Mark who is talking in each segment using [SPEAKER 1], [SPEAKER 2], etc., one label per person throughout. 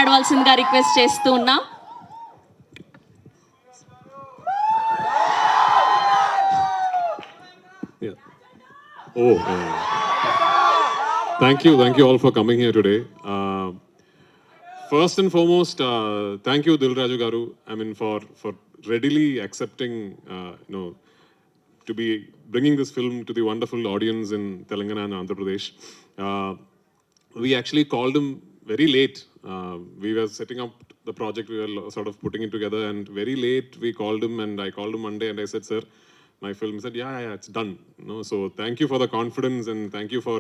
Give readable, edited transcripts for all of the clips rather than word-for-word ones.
[SPEAKER 1] మాట్లాడవలసిందిగా రిక్వెస్ట్ చేస్తూ ఉన్నాం.
[SPEAKER 2] Thank you all for coming here today. First and foremost, thank you Dil Raju Garu. I mean, for readily accepting, to be bringing this film to the wonderful audience in Telangana and Andhra Pradesh. We actually called him very late. We were setting up the project, we were sort of putting it together, and very late we called him, and I called him one day and I said, "Sir, my film." He said, yeah, it's done. So thank you for the confidence, and thank you for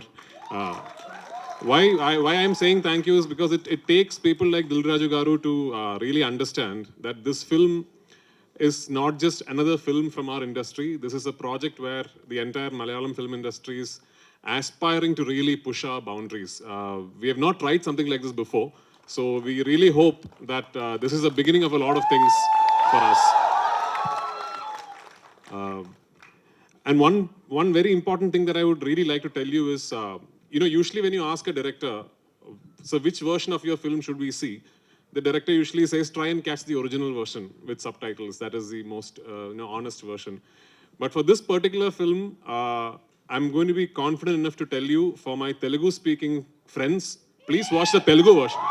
[SPEAKER 2] why I'm saying thank you is because it takes people like Dil Raju Garu to really understand that this film is not just another film from our industry. This is a project where the entire Malayalam film industry is aspiring to really push our boundaries. We have not tried something like this before, so we really hope that this is the beginning of a lot of things for us. And one very important thing that I would really like to tell you is, usually when you ask a director, so which version of your film should we see? The director usually says, try and catch the original version with subtitles. That is the most honest version. But for this particular film, I'm going to be confident enough to tell you, for my Telugu-speaking friends, please watch the Telugu version.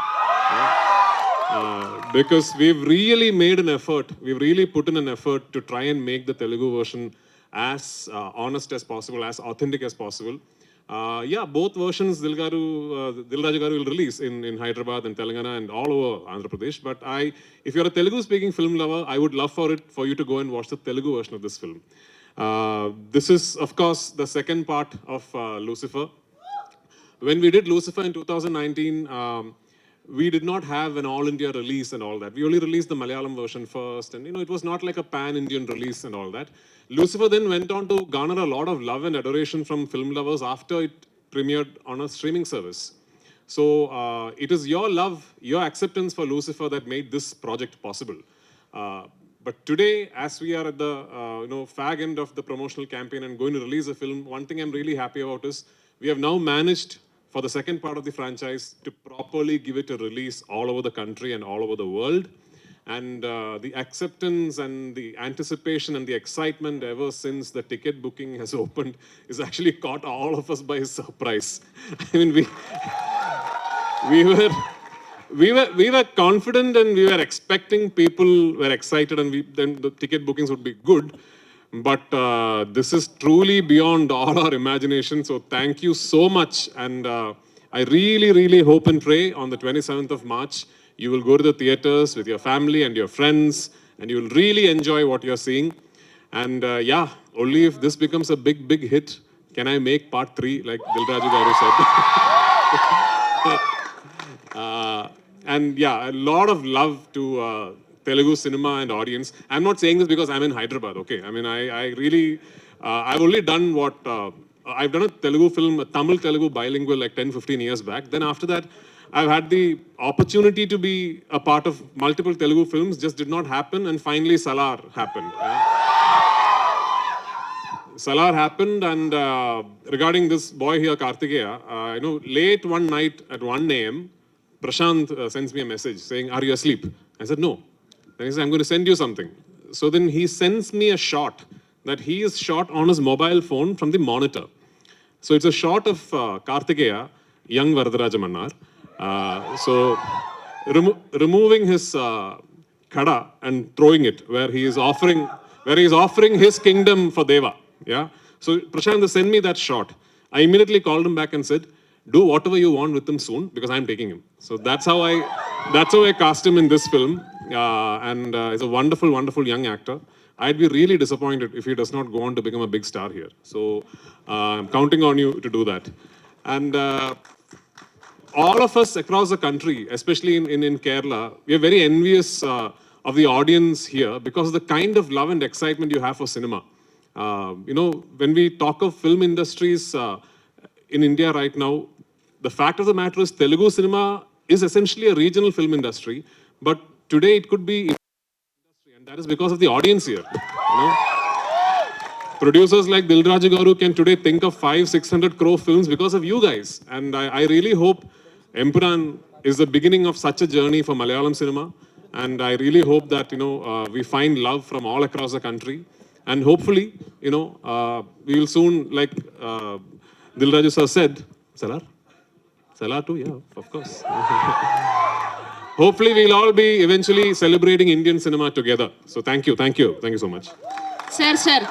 [SPEAKER 2] Because we've really made an effort, we've really put in an effort to try and make the Telugu version as honest as possible, as authentic as possible. Both versions Dil Raju Garu will release in Hyderabad and Telangana and all over Andhra Pradesh. But if you're a Telugu-speaking film lover, I would love for you to go and watch the Telugu version of this film. This is, of course, the second part of Lucifer. When we did Lucifer in 2019, we did not have an all-India release and all that. We only released the Malayalam version first, and it was not like a pan-Indian release and all that. Lucifer then went on to garner a lot of love and adoration from film lovers after it premiered on a streaming service. So it is your love, your acceptance for Lucifer that made this project possible. But today, as we are at the fag end of the promotional campaign and going to release a film, one thing I'm really happy about is we have now managed, for the second part of the franchise, to properly give it a release all over the country and all over the world. And the acceptance and the anticipation and the excitement ever since the ticket booking has opened is actually caught all of us by surprise. I mean, we were confident and we were expecting, people were excited, and then the ticket bookings would be good. But this is truly beyond all our imagination. So thank you so much. And I really, really hope and pray on the 27th of March, you will go to the theaters with your family and your friends, and you will really enjoy what you're seeing. And only if this becomes a big, big hit can I make part 3, like Dil Raju Garu said. And a lot of love to Telugu cinema and audience. I'm not saying this because I'm in Hyderabad, okay? I mean, I really, I've only done what, I've done a Telugu film, a Tamil-Telugu bilingual like 10-15 years back. Then after that, I've had the opportunity to be a part of multiple Telugu films, just did not happen, and finally Salar happened. Salar happened, and regarding this boy here, Kartikeya, late one night at 1 a.m., Prashant sends me a message saying, "Are you asleep?" I said, "No." Then he said, "I'm going to send you something." So then he sends me a shot that he is shot on his mobile phone from the monitor. So it's a shot of Kartikeya, young Varadaraja Mannar, removing his khada and throwing it where he is offering his kingdom for Deva. Yeah. So Prashant sent me that shot. I immediately called him back and said, "Do whatever you want with him soon, because I'm taking him." So that's how I cast him in this film. And he's a wonderful, wonderful young actor. I'd be really disappointed if he does not go on to become a big star here. So I'm counting on you to do that. And all of us across the country, especially in Kerala, we are very envious of the audience here because of the kind of love and excitement you have for cinema. When we talk of film industries in India right now, the fact of the matter is Telugu cinema is essentially a regional film industry, but today it could be industry, and that is because of the audience here. Producers like Dil Raju Garu can today think of 500-600 crore films because of you guys, and I really hope Empuran is the beginning of such a journey for Malayalam cinema. And I really hope that, we find love from all across the country. And hopefully, we will soon, like Dilraju sir said, Salar? Salar too, yeah, of course. Hopefully, we'll all be eventually celebrating Indian cinema together. So thank you so much.
[SPEAKER 1] Sir